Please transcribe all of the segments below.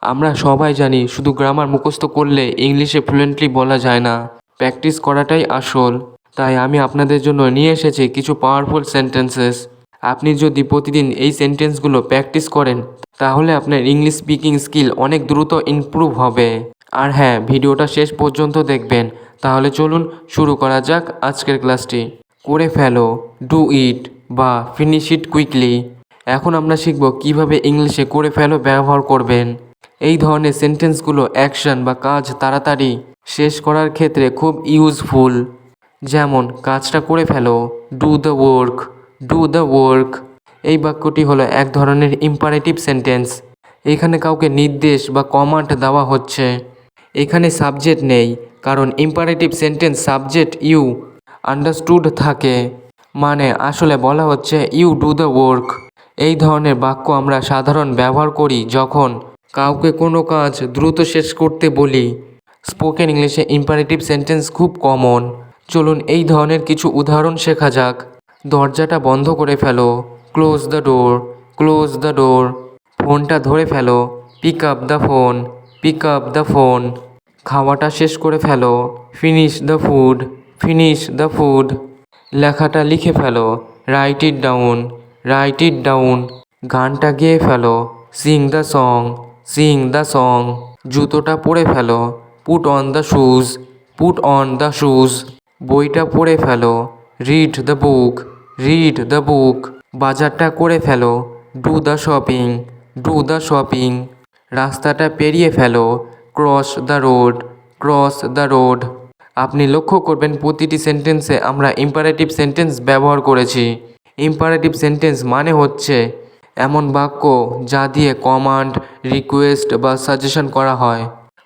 আমরা সবাই জানি শুধু গ্রামার মুখস্থ করলে ইংলিশে ফ্লুয়েন্টলি বলা যায় না, প্র্যাকটিস করাটাই আসল। তাই আমি আপনাদের জন্য নিয়ে এসেছি কিছু পাওয়ারফুল সেন্টেন্সেস। আপনি যদি প্রতিদিন এই সেন্টেন্সগুলো প্র্যাকটিস করেন তাহলে আপনার ইংলিশ স্পিকিং স্কিল অনেক দ্রুত ইমপ্রুভ হবে। আর হ্যাঁ, ভিডিওটা শেষ পর্যন্ত দেখবেন। তাহলে চলুন শুরু করা যাক আজকের ক্লাসটি। করে ফেলো, ডু ইট বা ফিনিশ ইট কুইকলি। এখন আমরা শিখব কিভাবে ইংলিশে করে ফেলো ব্যবহার করবেন। এই ধরনের সেন্টেন্সগুলো অ্যাকশন বা কাজ তাড়াতাড়ি শেষ করার ক্ষেত্রে খুব ইউজফুল। যেমন কাজটা করে ফেলো, do the work, do the work. এই বাক্যটি হলো এক ধরনের ইম্পারেটিভ সেন্টেন্স। এখানে কাউকে নির্দেশ বা কমান্ড দেওয়া হচ্ছে। এখানে সাবজেক্ট নেই, কারণ imperative sentence subject you understood থাকে। মানে আসলে বলা হচ্ছে ইউ ডু দ্য ওয়ার্ক। এই ধরনের বাক্য আমরা সাধারণ ব্যবহার করি যখন কাউকে কোনো কাজ দ্রুত শেষ করতে বলি। স্পোকেন ইংলিশে ইম্পারেটিভ সেন্টেন্স খুব কমন। চলুন এই ধরনের কিছু উদাহরণ শেখা যাক। দরজাটা বন্ধ করে ফেলো, close the door, close the door. ফোনটা ধরে ফেলো, pick up the phone, pick up the phone. খাওয়াটা শেষ করে ফেলো, finish the food, finish the food. লেখাটা লিখে ফেলো, write it down, write it down. গানটা গেয়ে ফেলো, sing the song, sing the song. জুতোটা পরে ফেলো, put on the shoes, put on the shoes. বইটা পড়ে ফেলো, read the book, read the বুক। বাজারটা করে ফেলো, do the shopping, do the shopping. রাস্তাটা পেরিয়ে ফেলো, cross the road, cross the road. আপনি লক্ষ্য করবেন প্রতিটি সেন্টেন্সে আমরা ইম্পারেটিভ সেন্টেন্স ব্যবহার করেছি। ইম্পারেটিভ সেন্টেন্স মানে হচ্ছে এমন বাক্য যা দিয়ে কমান্ড, রিকোয়েস্ট বা সাজেশন করা হয়।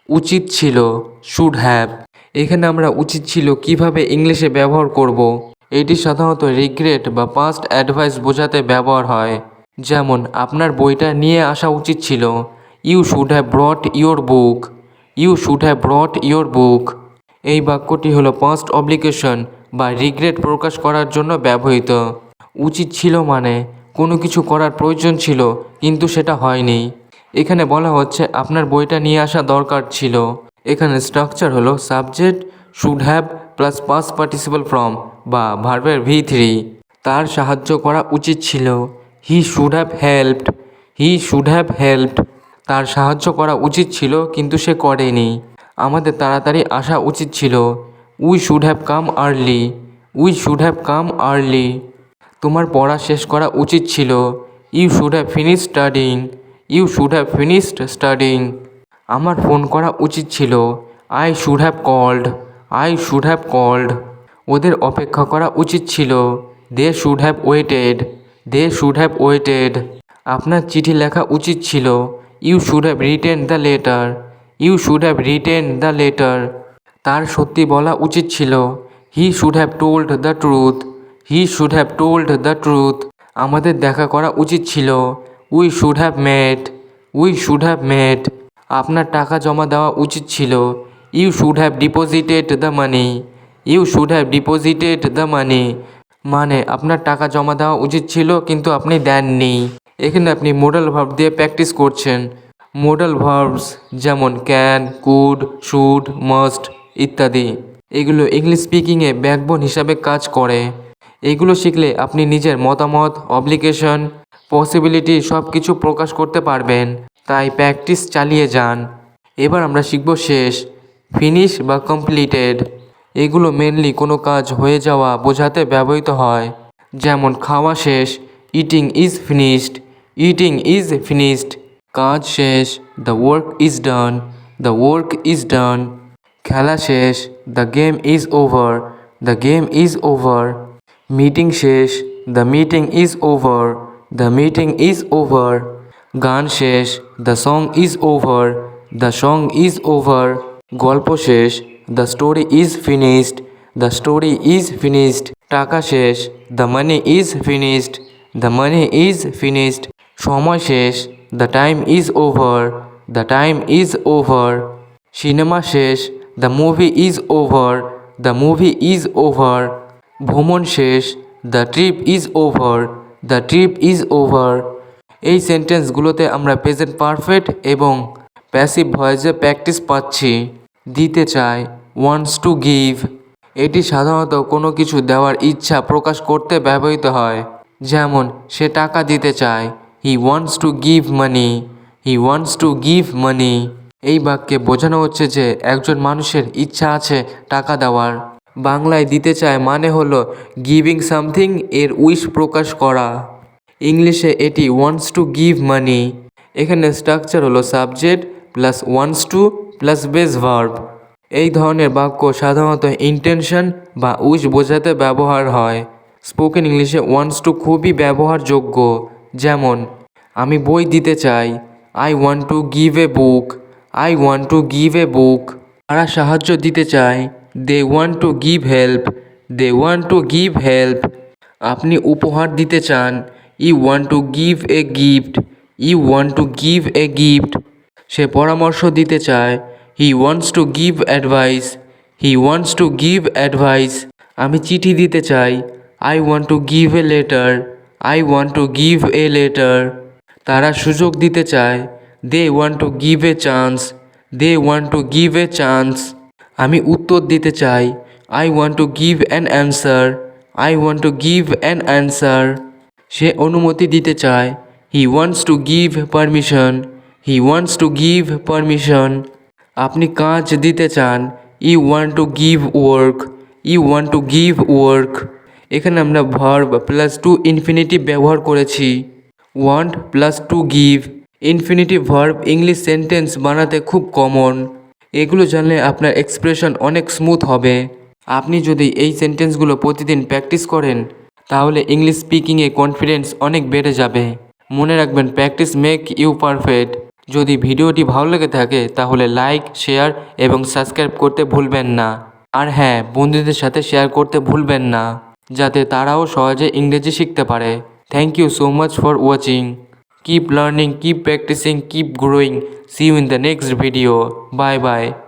উচিত ছিল, শুড হ্যাভ। এখানে আমরা উচিত ছিল কিভাবে ইংলিশে ব্যবহার করব। এটি সাধারণত রিগ্রেট বা পাস্ট অ্যাডভাইস বোঝাতে ব্যবহার হয়। যেমন আপনার বইটা নিয়ে আসা উচিত ছিল, you should have brought your book, you should have brought your book. এই বাক্যটি হলো পাস্ট অব্লিগেশন বা রিগ্রেট প্রকাশ করার জন্য ব্যবহৃত। উচিত ছিল মানে কোনো কিছু করার প্রয়োজন ছিল কিন্তু সেটা হয়নি। এখানে বলা হচ্ছে আপনার বইটা নিয়ে আসা দরকার ছিল। এখানে স্ট্রাকচার হলো subject should have plus past participle form বা ভার্বের V3। তার সাহায্য করা উচিত ছিল, he should have helped, he should have helped. তার সাহায্য করা উচিত ছিল কিন্তু সে করেনি। আমাদের তাড়াতাড়ি আসা উচিত ছিল, we should have come early, we should have come early. তোমার পড়া শেষ করা উচিত ছিল, you should have finished studying, you should have finished studying. আমার ফোন করা উচিত ছিল, I should have called, I should have called. ওদের অপেক্ষা করা উচিত ছিল, they should have waited, they should have waited. আপনার চিঠি লেখা উচিত ছিল, you should have written the letter, you should have written the letter. তার সত্যি বলা উচিত ছিল, he should have told the truth, he should have told the truth. আমাদের দেখা করা উচিত ছিল, we should have met, we should have met. আপনার টাকা জমা দেওয়া উচিত ছিল, you should have deposited the money, you should have deposited the money. মানে আপনার টাকা জমা দেওয়া উচিত ছিল কিন্তু আপনি দেননি। এখানে আপনি মোডাল ভার্ব দিয়ে প্র্যাকটিস করছেন। মোডাল ভার্বস যেমন ক্যান, কুড, শুড, মাস্ট ইত্যাদি, এগুলো ইংলিশ স্পিকিংয়ে ব্যাকবোন হিসাবে কাজ করে। এগুলো শিখলে আপনি নিজের মতামত, অব্লিগেশন, পসিবিলিটি সব কিছু প্রকাশ করতে পারবেন। তাই প্র্যাকটিস চালিয়ে যান। এবার আমরা শিখব শেষ, ফিনিশ বা কমপ্লিটেড। এগুলো মেনলি কোনো কাজ হয়ে যাওয়া বোঝাতে ব্যবহৃত হয়। যেমন খাওয়া শেষ, eating is finished, eating is finished. কাজ শেষ, the work is done, the work is done. খেলা শেষ, the game is over, the game is over. Meeting শেষ, the meeting is over, the meeting is over. গান শেষ, the song is over, the song is over. গল্প শেষ, the story is finished, the story is finished. টাকা শেষ, the money is finished, the money is finished. সময় শেষ, the time is over, the time is over. Cinema শেষ, the movie is over, the movie is over. ভ্রমণ শেষ, the trip is over, the trip is over. এই সেন্টেন্সগুলোতে আমরা present perfect এবং passive ভয়েসে প্র্যাকটিস পাচ্ছি। দিতে চায় ওয়ান্টস টু গিভ, এটি সাধারণত কোনো কিছু দেওয়ার ইচ্ছা প্রকাশ করতে ব্যবহৃত হয়। যেমন সে টাকা দিতে চায়, he wants to give money, he wants to give money. এই বাক্যে বোঝানো হচ্ছে যে একজন মানুষের ইচ্ছা আছে টাকা দেওয়ার। বাংলায় দিতে চায় মানে হলো গিভিং সামথিং এর উইশ প্রকাশ করা। ইংলিশে এটি ওয়ান্টস টু গিভ মানি। এখানে স্ট্রাকচার হলো subject plus wants to plus base verb. এই ধরনের বাক্য সাধারণত ইন্টেনশন বা উইশ বোঝাতে ব্যবহার হয়। স্পোকেন ইংলিশে ওয়ান্টস টু খুবই ব্যবহারযোগ্য। যেমন আমি বই দিতে চাই, I want to give a book, I want to give a book. তারা সাহায্য দিতে চায়, they want to give help, they want to give help. আপনি উপহার দিতে চান, you want to give a gift, you want to give a gift. সে পরামর্শ দিতে চায়, he wants to give advice, he wants to give advice. আমি চিঠি দিতে চাই, I want to give a letter, I want to give a letter. তারা সুযোগ দিতে চায়, they want to give a chance, they want to give a chance. আমি উত্তর দিতে চাই, I want to give an answer, I want to give an answer. সে অনুমতি দিতে চায়, he wants to give permission, he wants to give permission. আপনি কাজ দিতে চান, you want to give work, you want to give work. এখানে আমরা ভার্ব প্লাস টু ইনফিনিটিভ ব্যবহার করেছি। Want plus to give infinitive verb English sentence বানাতে খুব কমন। এগুলো জানলে আপনার এক্সপ্রেশন অনেক স্মুথ হবে। আপনি যদি এই সেন্টেন্সগুলো প্রতিদিন প্র্যাকটিস করেন তাহলে ইংলিশ স্পিকিংয়ে কনফিডেন্স অনেক বেড়ে যাবে। মনে রাখবেন, প্র্যাকটিস মেক ইউ পারফেক্ট। যদি ভিডিওটি ভালো লেগে থাকে তাহলে লাইক, শেয়ার এবং সাবস্ক্রাইব করতে ভুলবেন না। আর হ্যাঁ, বন্ধুদের সাথে শেয়ার করতে ভুলবেন না, যাতে তারাও সহজে ইংরেজি শিখতে পারে। Thank you so much for watching. Keep learning, keep practicing, keep growing. See you in the next video. Bye bye.